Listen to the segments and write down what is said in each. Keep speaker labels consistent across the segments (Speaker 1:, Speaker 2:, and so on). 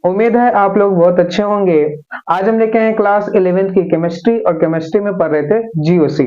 Speaker 1: उम्मीद है आप लोग बहुत अच्छे होंगे। आज हम लेके आए क्लास 11th की केमिस्ट्री और केमिस्ट्री में पढ़ रहे थे जीओसी।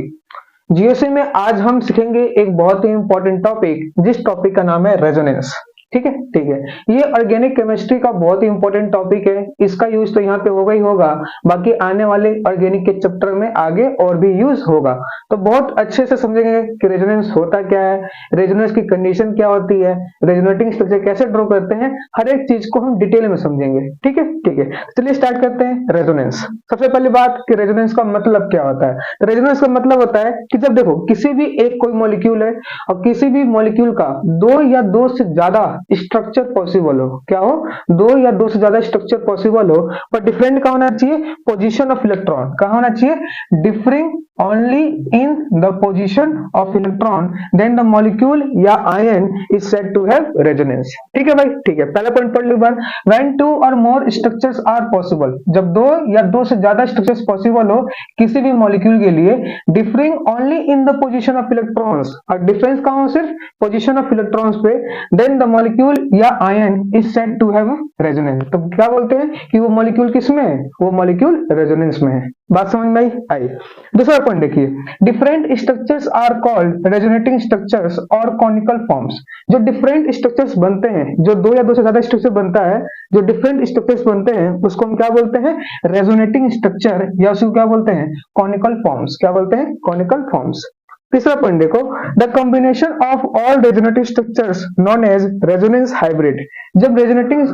Speaker 1: जीओसी में आज हम सीखेंगे एक बहुत ही इंपॉर्टेंट टॉपिक, जिस टॉपिक का नाम है रेजोनेंस। ठीक है, ठीक है। ये ऑर्गेनिक केमिस्ट्री का बहुत ही इंपॉर्टेंट टॉपिक है। इसका यूज तो यहाँ पे होगा ही होगा, बाकी आने वाले ऑर्गेनिक के चैप्टर में आगे और भी यूज होगा। तो बहुत अच्छे से समझेंगे कि रेजोनेंस होता क्या है, रेजोनेंस की कंडीशन क्या होती है, रेजोनेटिंग स्ट्रक्चर कैसे ड्रॉ करते हैं, हर एक चीज को हम डिटेल में समझेंगे। ठीक है, ठीक है। चलिए स्टार्ट करते हैं। रेजोनेंस, सबसे पहली बात कि रेजोनेंस का मतलब क्या होता है। तो रेजोनेंस का मतलब होता है कि जब देखो किसी भी एक कोई मॉलिक्यूल है और किसी भी मॉलिक्यूल का दो या दो से ज्यादा स्ट्रक्चर पॉसिबल हो, क्या हो, दो या दो से ज्यादा स्ट्रक्चर पॉसिबल हो, पर डिफरेंट क्या होना चाहिए, पोजीशन ऑफ इलेक्ट्रॉन क्या होना चाहिए, differing only in the position of electron, then the molecule या ion is said to have resonance। ठीक है भाई, ठीक है। पहला पॉइंट पढ़ लो बार। when two or more structures are possible, जब दो या दो से ज्यादा स्ट्रक्चर्स पॉसिबल हो किसी भी मॉलिक्यूल के लिए, differing only in the position of electrons, और डिफरेंस कहाँ हो, सिर्फ पोजीशन ऑफ इलेक्ट्रॉन्स पे, then the molecule या ion is said to have resonance। तो क्या बोलते हैं कि वो मॉलिक्यूल किस में है, वो मॉलिक्यूल रेजोनेंस में है। बात समझ में आई। दूसरा पॉइंट देखिए, different structures are called resonating structures और कॉनिकल फॉर्म्स। जो डिफरेंट स्ट्रक्चर्स बनते हैं, जो दो या दो से ज्यादा स्ट्रक्चर बनता है, जो डिफरेंट स्ट्रक्चर्स बनते हैं, उसको हम क्या बोलते हैं, रेजोनेटिंग स्ट्रक्चर, या उसको क्या बोलते हैं, कॉनिकल फॉर्म्स। क्या बोलते हैं, कॉनिकल फॉर्म्स। तीसरा पॉइंट देखो, the combination of all resonative structures known as resonance hybrid. जब रेजोनेटिंग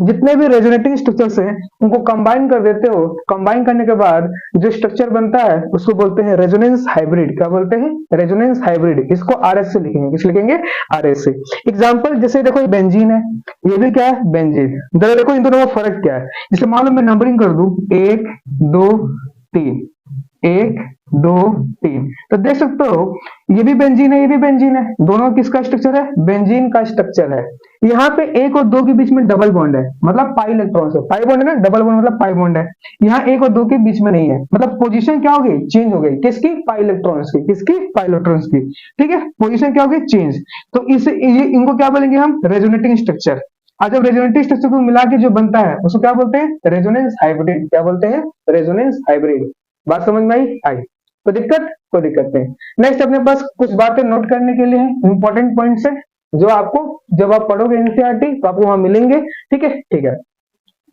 Speaker 1: जितने भी रेजोनेटिंग स्ट्रक्चर्स हैं उनको कंबाइन कर देते हो, कंबाइन करने के बाद जो स्ट्रक्चर बनता है उसको बोलते हैं रेजोनेंस हाइब्रिड। क्या बोलते हैं, रेजोनेंस हाइब्रिड। इसको आरएस से लिखेंगे, किस लिखेंगे, आरएस से। एग्जांपल जैसे देखो बेंजीन है, ये भी क्या है, बेंजीन। देखो इन दोनों में फर्क क्या है। जैसे मान लो मैं नंबरिंग कर दूं 1 2 3, 1 2 3, तो देख सकते हो ये भी बेंजीन है, ये भी बेंजीन है। दोनों किसका स्ट्रक्चर है, बेंजीन का स्ट्रक्चर है। यहाँ पे एक और दो के बीच में डबल बॉन्ड है, मतलब पाई इलेक्ट्रॉन है, पाई बॉन्ड है ना, डबल बॉन्ड मतलब पाई बॉन्ड है। यहाँ एक और दो के बीच में नहीं है, मतलब पोजीशन क्या हो गई, चेंज हो गई, किसकी, पाई इलेक्ट्रॉन्स की, किसकी, पाई इलेक्ट्रॉन्स की। ठीक है, पोजीशन क्या हो गई, चेंज। तो इनको क्या बोलेंगे हम, रेजोनेटिंग स्ट्रक्चर। और जब रेजोनेटिव स्ट्रक्चर को मिला के जो बनता है उसको क्या बोलते हैं, रेजोनेंस हाइब्रिड। क्या बोलते हैं, रेजोनेंस हाइब्रिड। बात समझ में आई। कोई दिक्कत नहीं। नेक्स्ट अपने पास कुछ बातें नोट करने के लिए है, इंपॉर्टेंट पॉइंट्स है, जो आपको जब आप पढ़ोगे एनसीईआरटी तो आपको वहां मिलेंगे। ठीक है, ठीक है।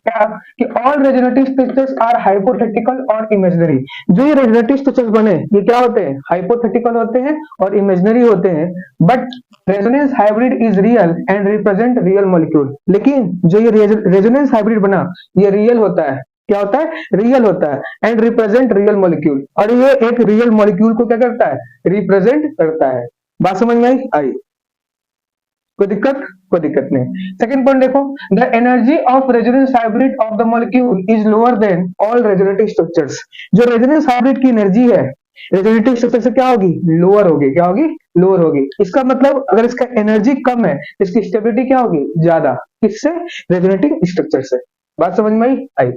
Speaker 1: क्या कि all resonative structures are hypothetical और इमेजिनरी। जो ये रेजोनेटिव स्ट्रक्चर्स बने ये क्या होते हैं, हाइपोथेटिकल होते हैं और इमेजिनरी होते हैं। But resonance hybrid is real and represent real molecule. लेकिन जो ये रेजोनेंस हाइब्रिड बना ये रियल होता है। क्या होता है, रियल होता है, एंड रिप्रेजेंट रियल मॉलिक्यूल। और ये एक रियल मॉलिक्यूल को क्या करता है, रिप्रेजेंट करता है। बात समझ में आई। कोई दिक्कत नहीं। सेकंड पॉइंट देखो, the energy of resonance hybrid of the molecule is lower than all resonative structures. जो रेजोनेंस हाइब्रिड की एनर्जी है रेजोनेटिव स्ट्रक्चर से क्या होगी, लोअर होगी। क्या होगी, लोअर होगी। इसका मतलब अगर इसका एनर्जी कम है इसकी स्टेबिलिटी क्या होगी, ज्यादा। किससे, रेजोनेटिव स्ट्रक्चर से। बात समझ में आई।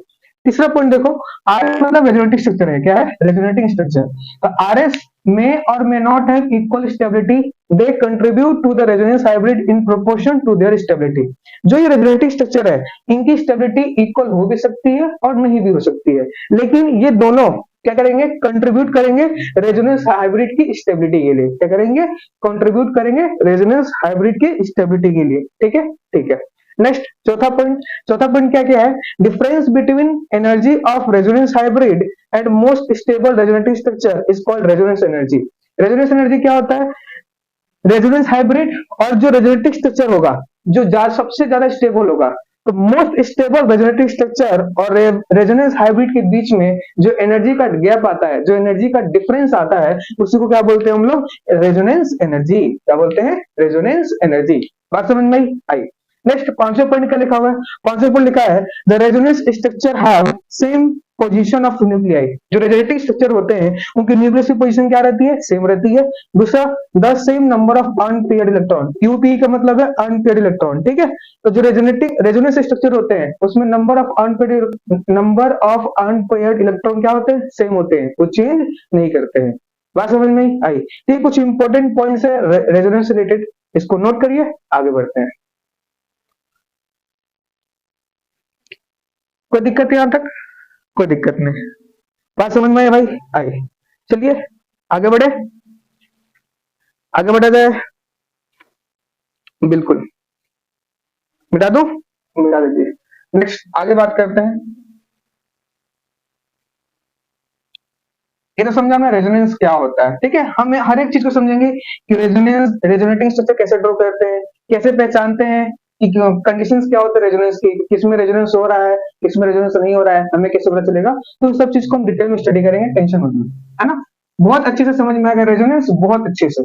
Speaker 1: तीसरा पॉइंट देखो, आरएस मतलब रेजोनेटिव स्ट्रक्चर है। क्या है, रेजोनेटिंग स्ट्रक्चर। तो RS may or may not have equal stability, they contribute to the resonance hybrid in proportion to their stability। जो ये रेजोनेटिव स्ट्रक्चर है इनकी स्टेबिलिटी इक्वल हो भी सकती है और नहीं भी हो सकती है, लेकिन ये दोनों क्या करेंगे, कंट्रीब्यूट करेंगे रेजोनेंस हाइब्रिड की स्टेबिलिटी के लिए। क्या करेंगे, कंट्रीब्यूट करेंगे रेजोनेंस हाइब्रिड की स्टेबिलिटी के लिए। ठीक है, ठीक है। नेक्स्ट चौथा पॉइंट क्या क्या है, difference between energy of resonance hybrid and most stable resonative structure is called resonance energy. Resonance energy क्या होता है, रेजोनेंस हाइब्रिड और जो रेजोनेटिव स्ट्रक्चर होगा जो सबसे ज्यादा स्टेबल होगा, तो मोस्ट स्टेबल रेजोनेटिव स्ट्रक्चर और रेजोनेंस हाइब्रिड के बीच में जो एनर्जी का गैप आता है, जो एनर्जी का डिफरेंस आता है, उसी को क्या बोलते हैं हम लोग, रेजोनेंस एनर्जी। क्या बोलते हैं, रेजोनेंस एनर्जी। बात समझ में आई। नेक्स्ट पांचवें पॉइंट क्या लिखा हुआ है, पांचवें पॉइंट लिखा है the resonance structure have same position of nuclei. जो रेजोनेटिव स्ट्रक्चर होते हैं उनकी न्यूक्लियस की पोजीशन क्या रहती है, सेम रहती है। दूसरा, the same number of unpaired electron. UP का मतलब है अनपेयर्ड इलेक्ट्रॉन। ठीक है, तो जो रेजोनेंस स्ट्रक्चर होते हैं उसमें नंबर ऑफ अनपेयर्ड इलेक्ट्रॉन क्या होते हैं, सेम होते हैं, वो चेंज नहीं करते हैं। बात समझ में आई। ये कुछ इंपॉर्टेंट पॉइंट्स है रेजोनेंस से रिलेटेड, इसको नोट करिए, आगे बढ़ते हैं। कोई दिक्कत यहाँ तक? कोई दिक्कत नहीं, बात समझ में आई भाई? आई। चलिए आगे बढ़े, आगे बढ़ा जाए। बिल्कुल, मिटा दूं? मिटा दीजिए। नेक्स्ट आगे बात करते हैं। ये तो समझा हमने रेजोनेंस क्या होता है, ठीक है। हम हर एक चीज को समझेंगे कि रेजोनेंस, रेजोनेटिंग स्ट्रक्चर कैसे ड्रॉ करते हैं, कैसे पहचानते हैं कि कंडीशंस क्या होते हैं रेजोनेंस की, किसमें रेजोनेंस हो रहा है, किसमें रेजोनेंस नहीं हो रहा है, हमें कैसे पता चलेगा। तो उन सब चीज को हम डिटेल में स्टडी करेंगे, टेंशन मत लो, है ना। बहुत अच्छे से समझ में आएगा रेजोनेंस, बहुत अच्छे से।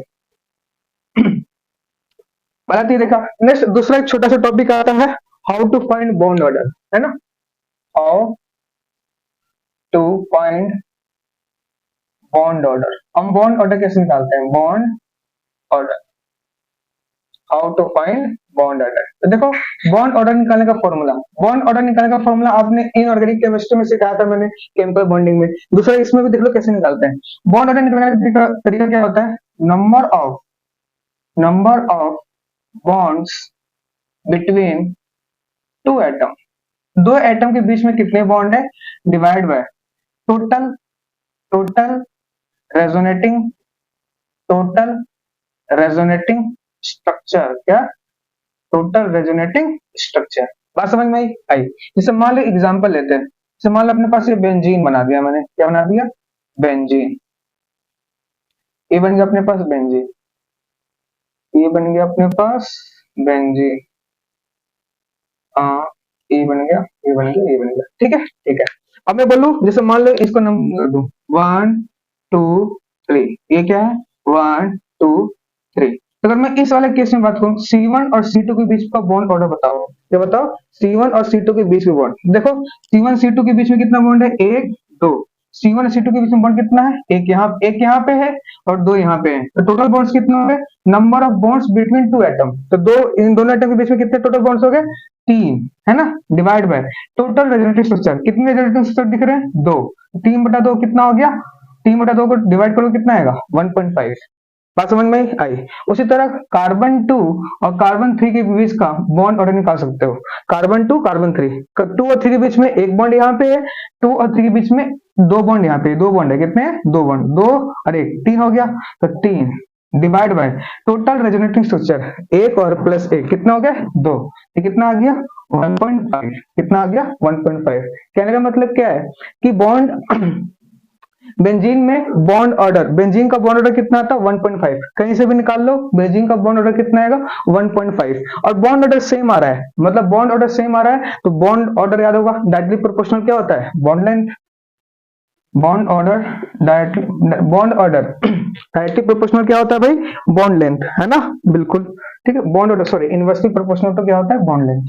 Speaker 1: बात ये देखा। नेक्स्ट दूसरा एक छोटा सा टॉपिक आता है, how to find bond order, है ना। How to find bond order. हम बॉन्ड ऑर्डर कैसे निकालते हैं, bond order, how to find bond order. तो देखो, बॉन्ड ऑर्डर निकालने का फॉर्मूला, बॉन्ड ऑर्डर निकालने का फॉर्मूला आपने इनऑर्गेनिक केमिस्ट्री में सिखाया था मैंने, केमिकल बॉन्डिंग में। दूसरा इसमें भी देख लो कैसे निकालते हैं। बॉन्ड ऑर्डर निकालने का तरीका क्या होता है, number of bonds between two atom, दो एटम के बीच में कितने बॉन्ड है, divide by total, total resonating, total resonating structure, क्या, टोटल रेजोनेटिंग स्ट्रक्चर। बात समझ में आई? जैसे मान लो एग्जांपल लेते हैं, जैसे मान लो अपने पास ये बेंजीन बना दिया मैंने, क्या बना दिया, बेंजीन। ये बन गया अपने पास बेंजीन, ये बन गया अपने पास बेंजीन, हाँ ये बन गया, ये बन गया, ये बन गया, ठीक है ठीक है। अब मैं बोलूं, जैसे मान लो इसको नंबर दूं 1 2 3, ये क्या है 1 2 3। तो अगर मैं इस वाले केस में बात करूं, C1 और C2 के बीच का बॉन्ड ऑर्डर बताओ, ये बताओ C1 और C2 के बीच में बॉन्ड। देखो C1 C2 के बीच में कितना बॉन्ड है, 1 2। C1 और C2 के बीच में बॉन्ड कितना है, एक यहाँ पे है और दो यहाँ पे है। तो टोटल बॉन्ड्स कितने हो गए, number of bonds between two atom. तो दो, इन दोनों एटम के बीच में कितने टोटल बॉन्ड्स हो गए, 3, है ना, divide by total resonative structure. कितने रेजोनेटिव स्ट्रक्चर दिख रहे हैं, 2। 3/2 कितना हो गया, 3/2 को डिवाइड करो कितना आएगा, 1.5। बात समझ में आई? उसी तरह कार्बन 2 और कार्बन 3 के बीच का बॉन्ड ऑर्डर निकाल सकते हो। कार्बन 2 कार्बन 3, 2 और 3 के बीच में एक बॉन्ड यहाँ पे है, 2 और 3 के बीच में दो बॉन्ड यहाँ पे, दो बॉन्ड है, कितने हैं, दो बॉन्ड, 2 और 1, 3 हो गया। तो 3 divide by total resonating structure, 1 और प्लस 1 कितना हो गया, 2। ये कितना आ गया, 1.5। कितना आ गया, 1.5। कहने का मतलब क्या है कि बॉन्ड बेंजीन में बॉन्ड ऑर्डर, बेंजीन का बॉन्ड ऑर्डर कितना आता है, 1.5। कहीं से भी निकाल लो, बेंजीन का बॉन्ड ऑर्डर कितना आएगा, 1.5। और बॉन्ड ऑर्डर सेम आ रहा है, मतलब बॉन्ड ऑर्डर सेम आ रहा है, तो बॉन्ड ऑर्डर याद होगा, डायरेक्टली प्रोपोर्शनल क्या होता है, bond length. Bond order directly, bond order directly proportional क्या होता है भाई, बॉन्ड लेंथ, है ना, बिल्कुल ठीक है। Bond order sorry inversely proportional तो क्या होता है, बॉन्ड लेंथ।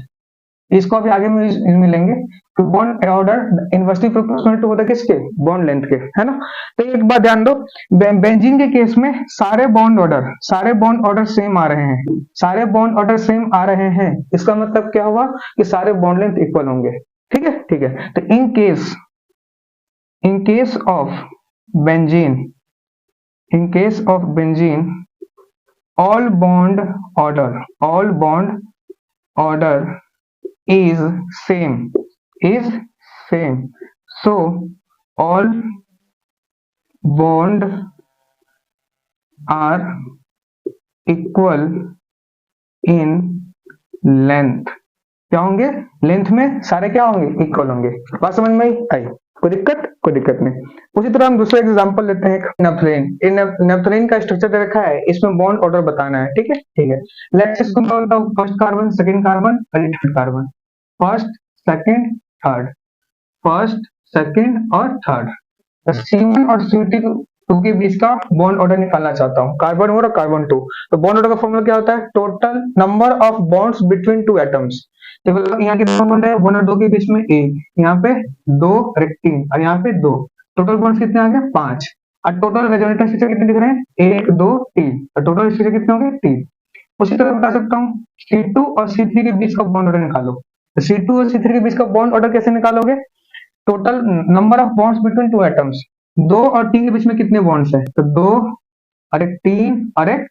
Speaker 1: इसको अभी आगे में मिलेंगे। तो bond order inversely proportional to होता है किसके, बॉन्ड लेंथ के, है ना। तो एक बात ध्यान दो, बेंजीन के केस में सारे बॉन्ड ऑर्डर सेम आ रहे हैं, सारे बॉन्ड ऑर्डर सेम आ रहे हैं। इसका मतलब क्या हुआ कि सारे बॉन्ड लेंथ इक्वल होंगे, ठीक है ठीक है। तो in case of benzene all bond order is same, so all bond are equal in length। क्या होंगे, लेंथ में सारे क्या होंगे, इक्वल होंगे। बात समझ में आई? कोई दिक्कत नहीं। उसी तरह हम दूसरा एग्जांपल लेते हैं, नेफ्थलीन। नेफ्थलीन का स्ट्रक्चर दे रखा है, इसमें बॉन्ड ऑर्डर बताना है, ठीक है। लेट्स इसको मैं बोलता हूँ फर्स्ट कार्बन, सेकंड कार्बन और third carbon, first second third, first second और थर्ड। C1 और C2 के बीच का बॉन्ड ऑर्डर निकालना चाहता हूँ, कार्बन 1 और कार्बन 2। तो बॉन्ड ऑर्डर का फॉर्मूला क्या होता है, total number of bonds between two atoms. तो यहाँ कितना बॉन्ड है, 1 और 2 के बीच में 1, यहाँ पे 2 और 3 और यहाँ पे 2। टोटल बॉन्ड्स कितने आ गए, 5। और टोटल रेजोनेटिव स्ट्रक्चर कितने दिख रहे हैं, 1 2 3। और टोटल स्ट्रक्चर कितने होंगे, 3। उसी तरह बता सकता हूँ C2 और C3 के बीच का बॉन्ड ऑर्डर निकालो। तो C2 और C3 के बीच का बॉन्ड ऑर्डर कैसे निकालोगे, total number of bonds between two atoms, 2 और 3 के बीच में कितने बॉन्ड्स है, तो 2 और 1 3 और 1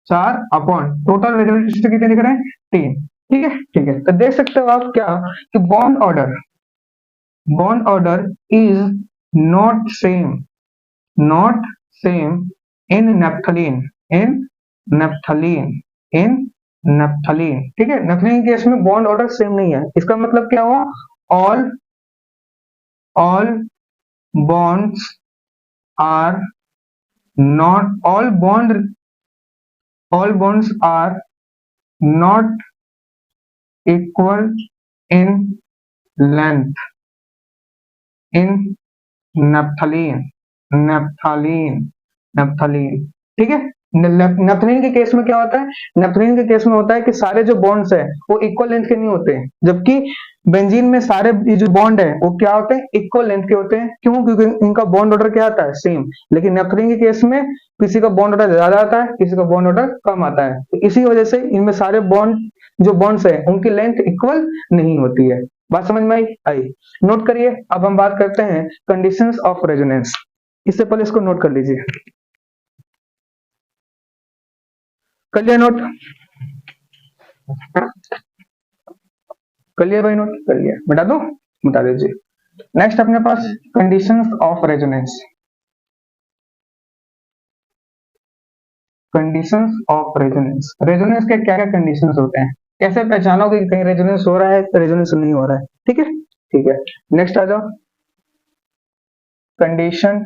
Speaker 1: 4 अपॉन टोटल रेजोनेटिव स्ट्रक्चर कितने दिख रहे हैं, 3। ठीक है तो देख सकते हो आप क्या कि bond order bond order is not same in naphthalene in naphthalene। ठीक है, naphthalene के केस में बॉन्ड ऑर्डर सेम नहीं है। इसका मतलब क्या हुआ, all bonds are not all bonds are not equal in length in naphthalene। ठीक है, नैप्थलीन के केस में क्या होता है, नैप्थलीन के केस में होता है कि सारे जो बॉन्ड्स है वो इक्वल लेंथ के नहीं होते हैं, जबकि बेंजीन में सारे ये जो बॉन्ड है वो क्या होते हैं, इक्वल लेंथ के होते हैं। क्यों, क्योंकि इनका बॉन्ड ऑर्डर क्या आता है, सेम। लेकिन नैप्थलीन के केस में किसी का बॉन्ड ऑर्डर ज्यादा आता है, किसी का बॉन्ड ऑर्डर कम आता है, तो इसी वजह से इनमें सारे बॉन्ड जो बॉन्ड्स है उनकी लेंथ इक्वल नहीं होती है। बात समझ में आई? नोट करिए। अब हम बात करते हैं कंडीशंस ऑफ रेजोनेंस। इससे पहले इसको नोट कर लीजिए। कर लिया नोट? कर लिया भाई नोट? कर लिया, बता दो, बता दीजिए। नेक्स्ट अपने पास conditions of resonance. Conditions of resonance, resonance के क्या क्या कंडीशंस होते हैं, कैसे पहचानोगे कि कहीं रेजोनेंस हो रहा है, रेजोनेंस नहीं हो रहा है। ठीक है, ठीक है। नेक्स्ट आ जाओ, कंडीशन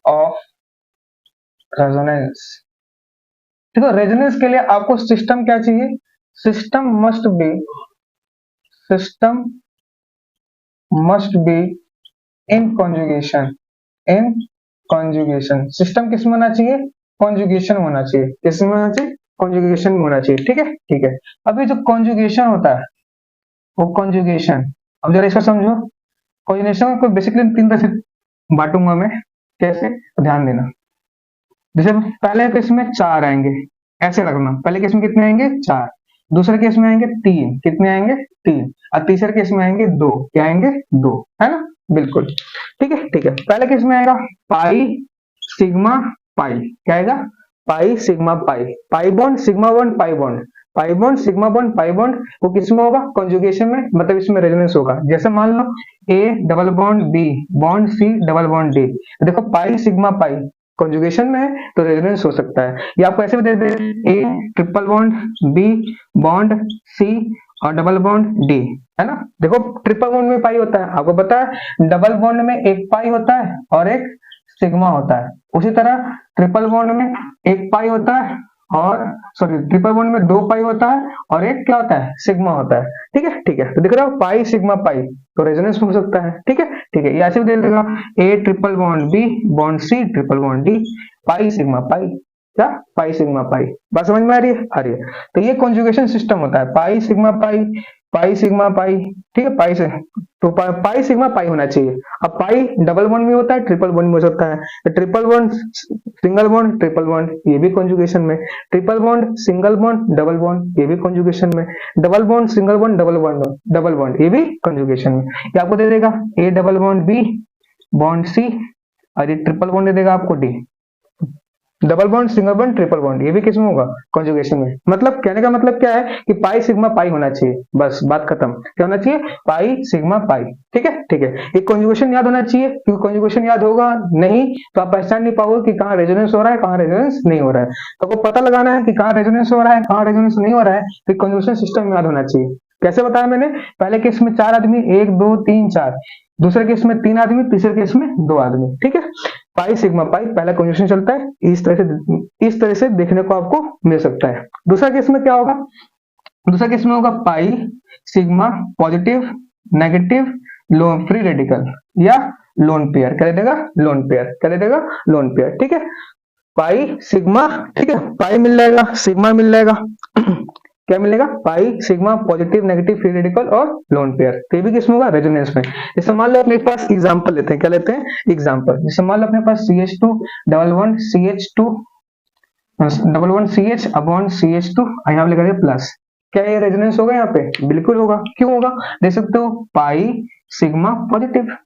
Speaker 1: ऑफ रेजोनेंस। देखो, रेजोनेंस के लिए आपको सिस्टम क्या चाहिए, system must be in conjugation. System किसमें होना चाहिए, कॉन्जुगेशन होना चाहिए। किसमें होना चाहिए, कॉन्जुगेशन में होना चाहिए। ठीक है, ठीक है। अभी जो कॉन्जुगेशन होता है वो कॉन्जुगेशन, अब जरा इसका समझो। कॉन्जुगेशन को बेसिकली तीन तरह से बांटूंगा मैं, कैसे, ध्यान देना। जैसे पहले केस में 4 आएंगे, ऐसे रखना। पहले केस में कितने आएंगे, 4। दूसरे केस में आएंगे 3, कितने आएंगे, 3। और तीसरे केस में आएंगे 2, क्या आएंगे, 2, है ना, बिल्कुल। ठीक है, ठीक है। पहले केस में आएगा पाई सिग्मा पाई, क्या आएगा, पाई सिग्मा पाई, pi bond sigma bond pi bond, pi bond sigma bond pi bond, वो किसमें होगा, कॉन्जुगेशन में, मतलब इसमें रेजोनेंस होगा। जैसे मान लो A double bond B bond C double bond D, देखो पाई सिग्मा पाई कॉन्जुगेशन में है तो रेजोनेंस हो सकता है। ये आपको ऐसे भी दे दे, A triple bond B bond C और डबल बॉन्ड डी, है ना। देखो ट्रिपल बॉन्ड में पाई होता है, आपको पता है, डबल बॉन्ड में एक पाई होता है और एक सिग्मा होता है। उसी तरह ट्रिपल बॉन्ड में एक पाई होता है और सॉरी ट्रिपल बॉन्ड में 2 पाई होता है और एक क्या होता है, सिग्मा होता है। ठीक है, ठीक है। तो दिख रहा है पाई सिग्मा पाई, तो रेजोनेंस हो सकता है। ठीक है, ठीक है। ये ऐसे भी दे देगा, A triple bond B bond C triple bond D, pi sigma pi, क्या, पाई सिग्मा पाई। बात समझ में आ रही है, आ रही है। तो ये कॉन्जुगेशन सिस्टम होता है, पाई सिग्मा पाई, पाई सिग्मा पाई। ठीक है, पाई से तो पाई सिग्मा पाई होना चाहिए। अब पाई डबल बॉन्ड में होता है, ट्रिपल बॉन्ड में हो सकता है। Triple bond single bond triple bond, ये भी कॉन्जुगेशन में। Triple bond single bond double bond, ये भी कॉन्जुगेशन में। Double bond single bond double bond, ये भी कॉन्जुगेशन में। ये आपको दे देगा A double bond B bond C और ये ट्रिपल बॉन्ड दे देगा आपको D. Double bond single bond triple bond, ये भी किसमें होगा, कॉन्जुगेशन में। मतलब कहने का मतलब क्या है कि पाई सिग्मा पाई होना चाहिए, बस बात खत्म। क्या होना चाहिए, पाई सिग्मा पाई। ठीक है, ठीक है। एक कॉन्जुगेशन याद होना चाहिए, क्योंकि कॉन्जुगेशन याद होगा नहीं तो आप पहचान नहीं पाओगे कि कहाँ रेजोनेंस हो रहा है, कहाँ रेजोनेंस नहीं हो रहा है। तो आपको पता लगाना है कि कहाँ रेजोनेंस हो रहा है, कहाँ रेजोनेंस नहीं हो रहा है, तो कॉन्जुगेशन सिस्टम याद होना चाहिए। कैसे बताया मैंने, पहले केस में 4 आदमी, 1 2 3 4, दूसरे केस में 3 आदमी, तीसरे केस में 2 आदमी। ठीक है, पाई सिग्मा पाई पहला कॉन्जुगेशन चलता है, इस तरह से देखने को आपको मिल सकता है। दूसरा केस में क्या होगा, दूसरा केस में होगा pi sigma positive negative loan free radical या लोन पेयर, क्या देगा, लोन पेयर, क्या देगा, लोन पेयर। ठीक है, पाई सिग्मा, ठीक है, पाई मिल जाएगा, सिग्मा मिल जाएगा क्या मिलेगा, pi sigma positive negative free radical और लोन पेयर। तो ये भी किसमें होगा, रेजोनेंस में। जैसे मान लो अपने पास एग्जांपल लेते हैं, क्या लेते हैं, एग्जांपल। जैसे मान लो अपने पास CH2 double one CH2 double one CH upon CH2 यहाँ लिखा है प्लस, क्या ये रेजोनेंस होगा यहाँ पे, बिल्कुल होगा। क्यों होगा, देख सकते हो पाई सिग्मा पॉजिटिव।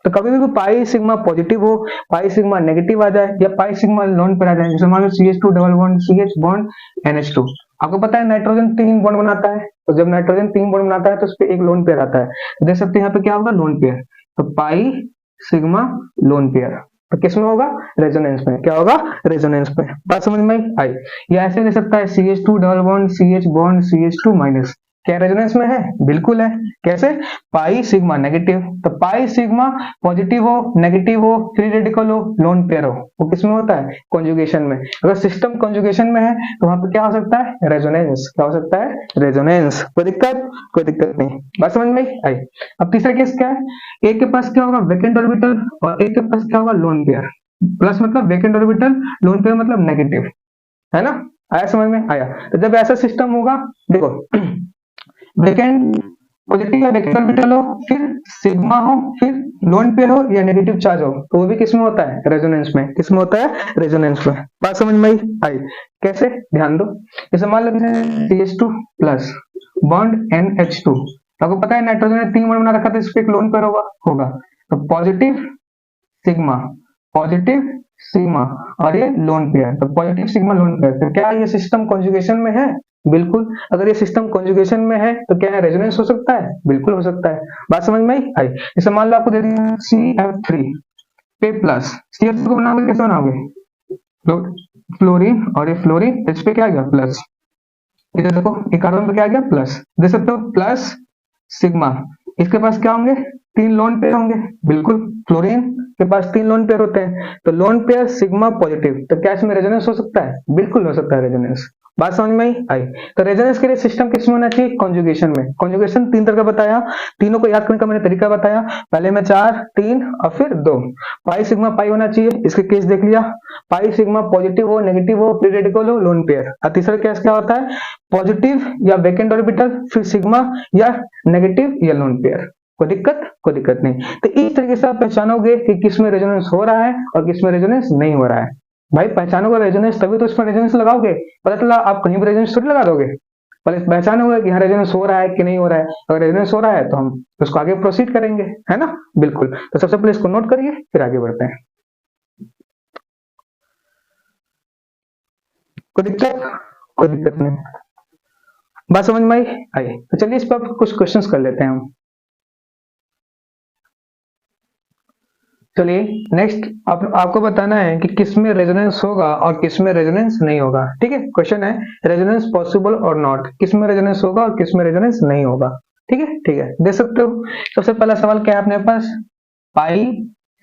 Speaker 1: तो कभी भी पाई सिग्मा पॉजिटिव हो, पाई सिग्मा नेगेटिव आ जाए या पाई सिग्मा लोन पर आ जाए, जैसे मान लो CH2 double one CH bond NH2, आपको पता है नाइट्रोजन 3 बॉन्ड बनाता है, तो जब नाइट्रोजन 3 बॉन्ड बनाता है तो उस पर एक लोन पेयर आता है। देख सकते हैं यहाँ पे क्या होगा, लोन पेयर। तो पाई सिग्मा लोन पेयर तो किस में होगा, रेजोनेंस में। क्या होगा, रेजोनेंस में। बात समझ में आई। या ऐसे ले सकता है CH2 double bond CH bond CH2 minus, क्या रेजोनेंस में है, बिल्कुल है। कैसे, पाई सिग्मा नेगेटिव, तो पाई सिग्मा पॉजिटिव हो नेगेटिव हो फ्री रेडिकल हो लोन पेयर हो, वो किसमें होता है, कॉन्जुगेशन में। अगर सिस्टम कॉन्जुगेशन में है तो वहां पे क्या हो सकता है, रेजोनेंस। क्या हो सकता है, रेजोनेंस। कोई दिक्कत, कोई दिक्कत नहीं। बात समझ में आई। अब तीसरा केस क्या है, एक के पास क्या होगा, वैकेंट ऑर्बिटल, और एक के पास क्या होगा, लोन पेयर। प्लस मतलब वैकेंट ऑर्बिटल, लोन पेयर मतलब नेगेटिव, है ना। आया समझ में, आया। तो जब ऐसा सिस्टम होगा, देखो वैकेंट पॉजिटिव या वैकेंट ऑर्बिटल हो, फिर सिग्मा हो, फिर लोन पेयर हो या नेगेटिव चार्ज हो, तो वो भी किसमें होता है, रेजोनेंस में। किसमें होता है, रेजोनेंस में। बात समझ में आई। कैसे, ध्यान दो। जैसे मान लो CH2 प्लस बॉन्ड NH2, आपको पता है नाइट्रोजन ने 3 बॉन्ड बना रखा था, इस पे एक लोन पेयर होगा। तो सिग्मा पॉजिटिव सिग्मा और ये लोन पेयर, तो पॉजिटिव सिग्मा लोन पेयर। तो क्या ये सिस्टम कॉन्जुगेशन में है, बिल्कुल। अगर ये सिस्टम कॉन्जुगेशन में है तो क्या है, रेजोनेंस हो सकता है, बिल्कुल हो सकता है। बात समझ में आई। जैसे मान लो आपको दे दिया CF3 पे प्लस, CF3 को बनाओगे कैसे बनाओगे, फ्लोरीन, और ये फ्लोरीन इस पे क्या आ गया, प्लस। इधर देखो ये कार्बन पे क्या आ गया, प्लस। देख सकते हो प्लस सिग्मा, इसके पास क्या होंगे, 3 लोन पेयर होंगे, बिल्कुल। फ्लोरीन के पास 3 लोन पेयर होते हैं, तो लोन पेयर सिग्मा पॉजिटिव, तो क्या इसमें रेजोनेंस हो सकता है, बिल्कुल हो सकता है रेजोनेंस। बात समझ में आई। तो रेजोनेंस के लिए सिस्टम किसमें होना चाहिए, कॉन्जुगेशन में। कॉन्जुगेशन 3 तरह का बताया, तीनों को याद करने का मैंने तरीका बताया। पहले में 4 3 और फिर 2। पाई सिग्मा पाई होना चाहिए, इसके केस देख लिया। पाई सिग्मा पॉजिटिव हो नेगेटिव हो फ्री रेडिकल हो लोन पेयर। और तीसरा केस क्या होता है, पॉजिटिव या वैकेंट ऑर्बिटल, फिर सिग्मा या नेगेटिव या लोन पेयर। कोई दिक्कत, कोई दिक्कत नहीं। तो इस तरीके से आप पहचानोगे कि किसमें रेजोनेंस हो रहा है और किसमें रेजोनेंस नहीं हो रहा है। भाई पहचानोगे रेजोनेंस तभी तो इसमें रेजोनेंस लगाओगे, पता चला आप कहीं भी रेजोनेंस थोड़ी लगा दोगे। पहले पहचानोगे कि हाँ रेजोनेंस हो रहा है कि नहीं हो रहा है। अगर रेजोनेंस हो रहा है तो हम उसको आगे प्रोसीड करेंगे, है ना, बिल्कुल। तो सबसे पहले इसको नोट करिए, फिर आगे बढ़ते हैं। कोई दिक्कत, कोई दिक्कत नहीं। बात समझ में आई। तो चलिए इस पर कुछ क्वेश्चंस कर लेते हैं हम। चलिए नेक्स्ट आपको बताना है कि किसमें रेजोनेंस होगा और किसमें रेजोनेंस नहीं होगा। ठीक है, क्वेश्चन है रेजोनेंस पॉसिबल और नॉट, किसमें रेजोनेंस होगा और किसमें रेजोनेंस नहीं होगा। ठीक है, ठीक है, देख सकते हो। सबसे पहला सवाल क्या है अपने पास, पाई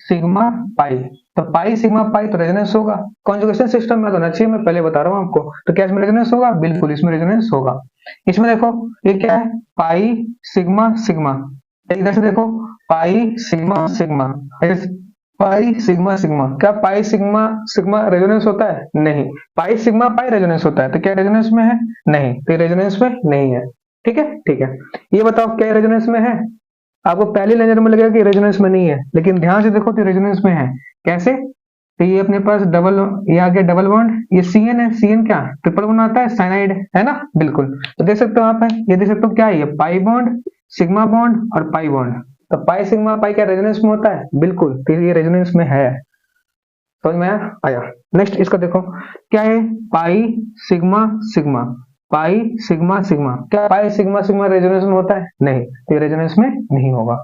Speaker 1: सिग्मा पाई, तो पाई सिग्मा पाई तो रेजोनेंस होगा। कॉन्जुगेशन सिस्टम में होना चाहिए, मैं पहले बता रहा हूँ आपको। तो क्या इसमें रेजोनेंस होगा, बिल्कुल इसमें रेजोनेंस होगा। इसमें देखो ये क्या है, पाई सिग्मा सिग्मा, इधर से देखो pi sigma sigma, pi sigma sigma, क्या पाई सिग्मा सिग्मा रेजोनेंस होता है, नहीं। पाई सिग्मा पाई रेजोनेंस होता है, तो क्या रेजोनेंस में है, नहीं, तो रेजोनेंस में नहीं है। ठीक है, ठीक है। ये बताओ क्या रेजोनेंस में है, आपको पहली नजर में लगेगा कि रेजोनेंस में नहीं है, लेकिन ध्यान से देखो तो रेजोनेंस में है। कैसे, तो ये अपने पास डबल, ये आ गया डबल बॉन्ड, ये CN है, CN क्या ट्रिपल बॉन्ड आता है, साइनाइड, है ना, बिल्कुल। तो देख सकते हो आप, ये देख सकते हो क्या है, ये पाई बॉन्ड सिग्मा बॉन्ड और पाई बॉन्ड। तो पाई सिग्मा पाई क्या रेजोनेंस में होता है, बिल्कुल, तो ये रेजोनेंस में है। समझ में आया। नेक्स्ट इसका देखो क्या है, pi sigma sigma, pi sigma sigma, क्या पाई सिग्मा सिग्मा रेजोनेंस में होता है, नहीं, तो ये रेजोनेंस में नहीं होगा।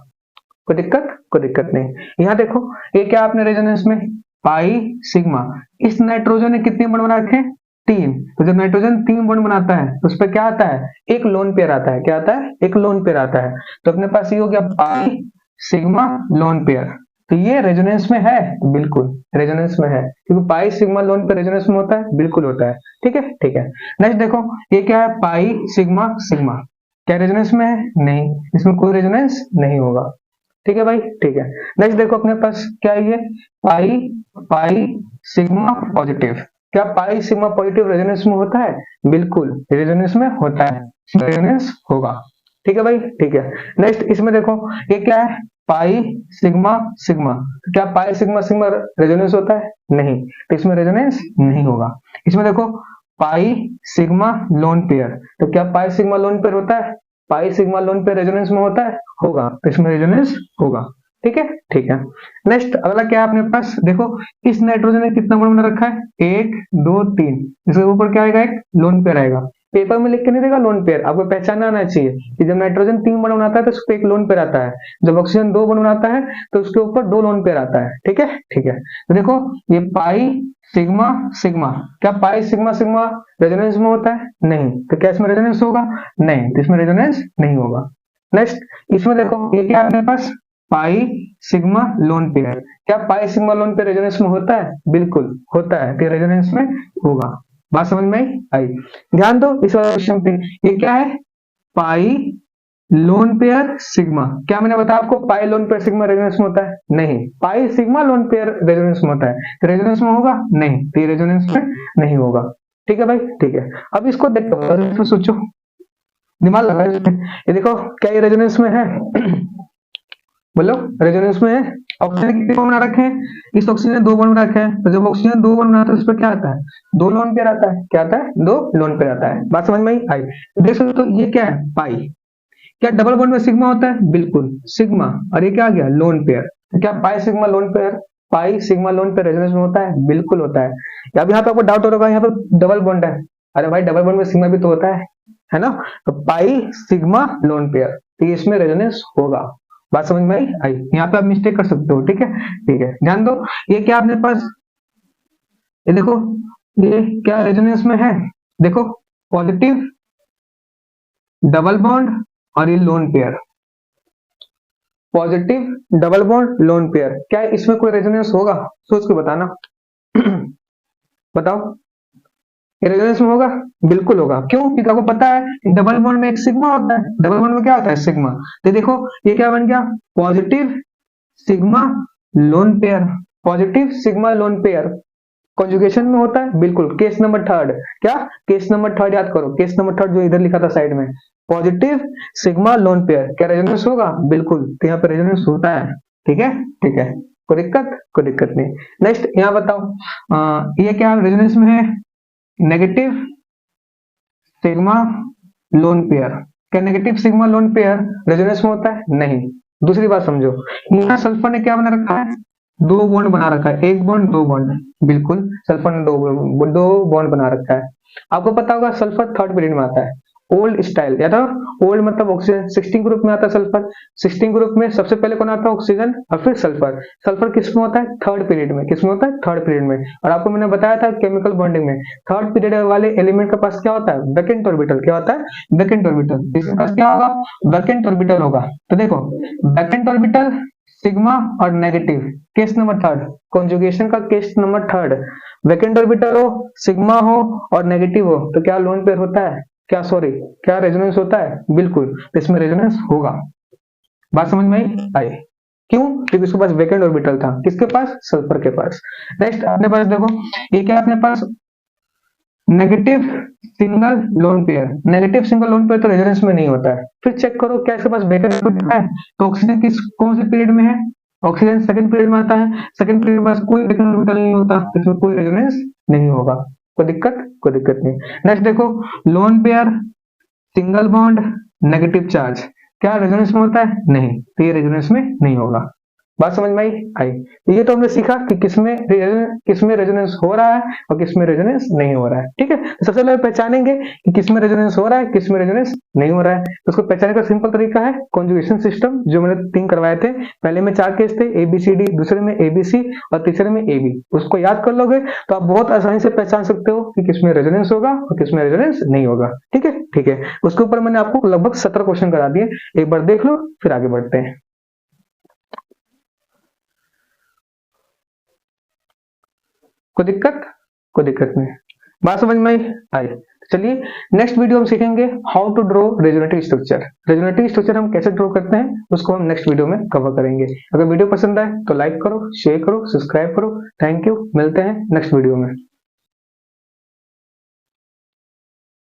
Speaker 1: कोई दिक्कत, कोई दिक्कत नहीं। यहाँ देखो ये क्या आपने रेजोनेंस में, पाई सिग्मा, इस नाइट्रोजन ने कितने बॉन्ड बना रखे हैं, 3। तो जब नाइट्रोजन 3 बॉन्ड बनाता है तो उस पर क्या आता है, एक लोन पेयर आता है। क्या आता है, एक लोन पेयर आता है। तो अपने पास ये हो गया पाई सिग्मा लोन पेयर, तो ये रेजोनेंस में है, बिल्कुल रेजोनेंस में है, क्योंकि pi sigma lone pair resonance में होता है, बिल्कुल होता है। ठीक है, ठीक है। नेक्स्ट देखो ये क्या है, पाई सिग्मा सिग्मा, क्या रेजोनेंस में है, नहीं, इसमें कोई रेजोनेंस नहीं होगा। ठीक है भाई, ठीक है। नेक्स्ट देखो अपने पास क्या है, ये पाई पाई सिग्मा पॉजिटिव, क्या पाई सिग्मा पॉजिटिव रेजोनेंस में होता है, बिल्कुल रेजोनेंस में होता है, रेजोनेंस होगा। ठीक है भाई, ठीक है। नेक्स्ट इसमें देखो ये क्या है, पाई सिग्मा सिग्मा, क्या पाई सिग्मा सिग्मा रेजोनेंस होता है, नहीं, तो इसमें रेजोनेंस नहीं होगा। इसमें देखो पाई सिग्मा लोन पेयर, तो क्या पाई सिग्मा लोन पेयर होता है, pi sigma lone pair resonance में होता है, होगा, तो इसमें रेजोनेंस होगा। ठीक है, ठीक है। नेक्स्ट अगला क्या है अपने पास, देखो इस नाइट्रोजन ने कितना बॉन्ड बना रखा है, 1 2 3, इसके ऊपर क्या आएगा, एक लोन पेयर आएगा। पेपर में लिख के नहीं देगा लोन पेयर, आपको पहचानना आना चाहिए कि जब नाइट्रोजन 3 बॉन्ड बनाता है तो उस पर एक लोन पेयर आता है, जब ऑक्सीजन 2 बॉन्ड बनाता है तो उसके ऊपर 2 लोन पेयर आता है। ठीक है, ठीक है। तो देखो ये पाई सिग्मा सिग्मा, क्या पाई सिग्मा सिग्मा रेजोनेंस में होता है? नहीं। तो क्या इसमें रेजोनेंस होगा? नहीं, तो इसमें रेजोनेंस नहीं होगा। नेक्स्ट इसमें देखो ये क्या है अपने पास, पाई सिग्मा लोन पेयर, क्या pi sigma lone pair resonance में होता है? बिल्कुल होता है, तो रेजोनेंस में होगा। बात समझ में आई? ध्यान दो इस वाले क्वेश्चन पे, ये क्या है, पाई लोन पेयर सिग्मा। क्या मैंने बताया आपको पाई लोन पेयर सिग्मा रेजोनेंस में होता है? नहीं। Pi sigma lone pair resonance में होता है, तो रेजोनेंस में होगा? नहीं, तो रेजोनेंस में नहीं होगा। ठीक है भाई, ठीक है। अब इसको देखो, सोचो, दिमाग लगाओ। ये देखो क्या ये रेजोनेंस में है? बोलो, रेजोनेंस में है। ऑक्सीजन कितने बॉन्ड बना रखे हैं? इस ऑक्सीजन ने 2 बॉन्ड बना रखे हैं, तो जब ऑक्सीजन 2 बॉन्ड बनाता है उस पर क्या आता है? 2 लोन पेयर आता है। क्या आता है? 2 लोन पेयर आता है। बात समझ में आई? देख सकते हो तो ये क्या है, पाई। क्या डबल बॉन्ड में सिग्मा होता है? बिल्कुल सिग्मा, और ये क्या आ गया, लोन पेयर। तो क्या pi sigma lone pair, pi sigma lone pair resonance में होता है? बिल्कुल होता है। अब यहाँ पे आपको डाउट हो रहा है, यहाँ पे डबल बॉन्ड है। अरे भाई डबल बॉन्ड में सिग्मा भी तो होता है ना? तो पाई सिग्मा लोन पेयर, तो इसमें रेजोनेंस होगा। बात समझ में आई? यहाँ पे आप मिस्टेक कर सकते हो। ठीक है, ठीक है। ध्यान दो, ये क्या अपने पास, ये देखो ये क्या रेजोनेंस में है? देखो पॉजिटिव डबल बॉन्ड और ये lone pair, positive double bond lone pair, क्या इसमें कोई रेजोनेंस होगा? सोच के बताना। बताओ, रेजोनेंस में होगा? बिल्कुल होगा। क्यों? क्योंकि आपको पता है डबल बॉन्ड में एक सिग्मा होता है, डबल बॉन्ड में क्या होता है, सिग्मा। तो देखो ये क्या बन गया, positive sigma lone pair, positive sigma lone pair conjugation में होता है। बिल्कुल, केस नंबर 3, क्या केस नंबर 3 याद करो, केस नंबर 3 जो इधर लिखा था साइड में, पॉजिटिव सिग्मा लोन पेयर, क्या रेजोनेंस होगा? बिल्कुल, तो यहाँ पे रेजोनेंस होता है। ठीक है, ठीक है। कोई दिक्कत? कोई दिक्कत नहीं। नेक्स्ट यहाँ बताओ, ये क्या रेजोनेंस में है, नेगेटिव सिग्मा लोन पेयर, क्या negative sigma lone pair resonance में होता है? नहीं। दूसरी बात समझो, यहाँ सल्फर ने क्या बना रखा है, 2 बॉन्ड बना रखा है, 1 बॉन्ड 2 बॉन्ड। बिल्कुल, सल्फर ने 2 बॉन्ड बना रखा है। आपको पता होगा सल्फर 3rd पीरियड में आता है, ओल्ड स्टाइल, या था ओल्ड मतलब ऑक्सीजन 16 ग्रुप में आता है सल्फर। 16 ग्रुप में सबसे पहले कौन आता है, ऑक्सीजन और फिर सल्फर। सल्फर किस में होता है, 3rd पीरियड में। किस में होता है, 3rd पीरियड में। और आपको मैंने बताया था केमिकल बॉन्डिंग में 3rd पीरियड वाले एलिमेंट के पास क्या होता है, वैकेंट ऑर्बिटल। क्या होता है, वैकेंट ऑर्बिटल। इसके पास क्या होगा, वैकेंट ऑर्बिटल होगा। तो देखो वैकेंट ऑर्बिटल सिग्मा और नेगेटिव, केस नंबर 3, कॉन्जुगेशन का केस नंबर 3, वैकेंट ऑर्बिटल हो, सिग्मा हो और नेगेटिव हो, तो क्या लोन पेयर होता है, क्या सॉरी क्या रेजोनेंस होता है? बिल्कुल, इसमें रेजोनेंस होगा। बात समझ में आई? क्यों? क्योंकि उसके पास वैकेंट ऑर्बिटल था, किसके पास, सल्फर के पास। नेक्स्ट अपने पास देखो, ये क्या अपने पास, negative single lone pair, negative single lone pair तो रेजोनेंस में नहीं होता है। फिर चेक करो क्या इसके पास वैकेंट ऑर्बिटल है, तो ऑक्सीजन किस कौन से पीरियड में है, ऑक्सीजन 2nd पीरियड में आता है। 2nd पीरियड में कोई वैकेंट ऑर्बिटल नहीं होता, इसमें कोई रेजोनेंस नहीं होगा। कोई दिक्कत? कोई दिक्कत नहीं। नेक्स्ट देखो, lone pair single bond negative charge, क्या रेजोनेंस में होता है? नहीं, तो ये रेजोनेंस में नहीं होगा। बात समझ में आई? तो ये तो हमने सीखा कि किसमें रेजोनेंस हो रहा है और किसमें रेजोनेंस नहीं हो रहा है। ठीक है, तो सबसे पहले पहचानेंगे कि किसमें रेजोनेंस हो रहा है, किसमें रेजोनेंस नहीं हो रहा है। तो उसको पहचानने का सिंपल तरीका है कॉन्जुगेशन सिस्टम, जो मैंने 3 करवाए थे। पहले में 4 केस थे, ABCD, दूसरे में ABC और तीसरे में AB। उसको याद कर लोगे तो आप बहुत आसानी से पहचान सकते हो कि किसमें रेजोनेंस होगा और किसमें रेजोनेंस नहीं होगा। ठीक है, ठीक है। उसके ऊपर मैंने आपको लगभग 17 क्वेश्चन करा दिए, एक बार देख लो फिर आगे बढ़ते हैं। कोई दिक्कत? कोई दिक्कत नहीं। बात समझ में आई? चलिए नेक्स्ट वीडियो हम सीखेंगे how to draw resonative structure. Resonative structure हम कैसे ड्रॉ करते हैं उसको हम नेक्स्ट वीडियो में कवर करेंगे। अगर वीडियो पसंद आए तो लाइक करो, शेयर करो, सब्सक्राइब करो। थैंक यू, मिलते हैं नेक्स्ट वीडियो में।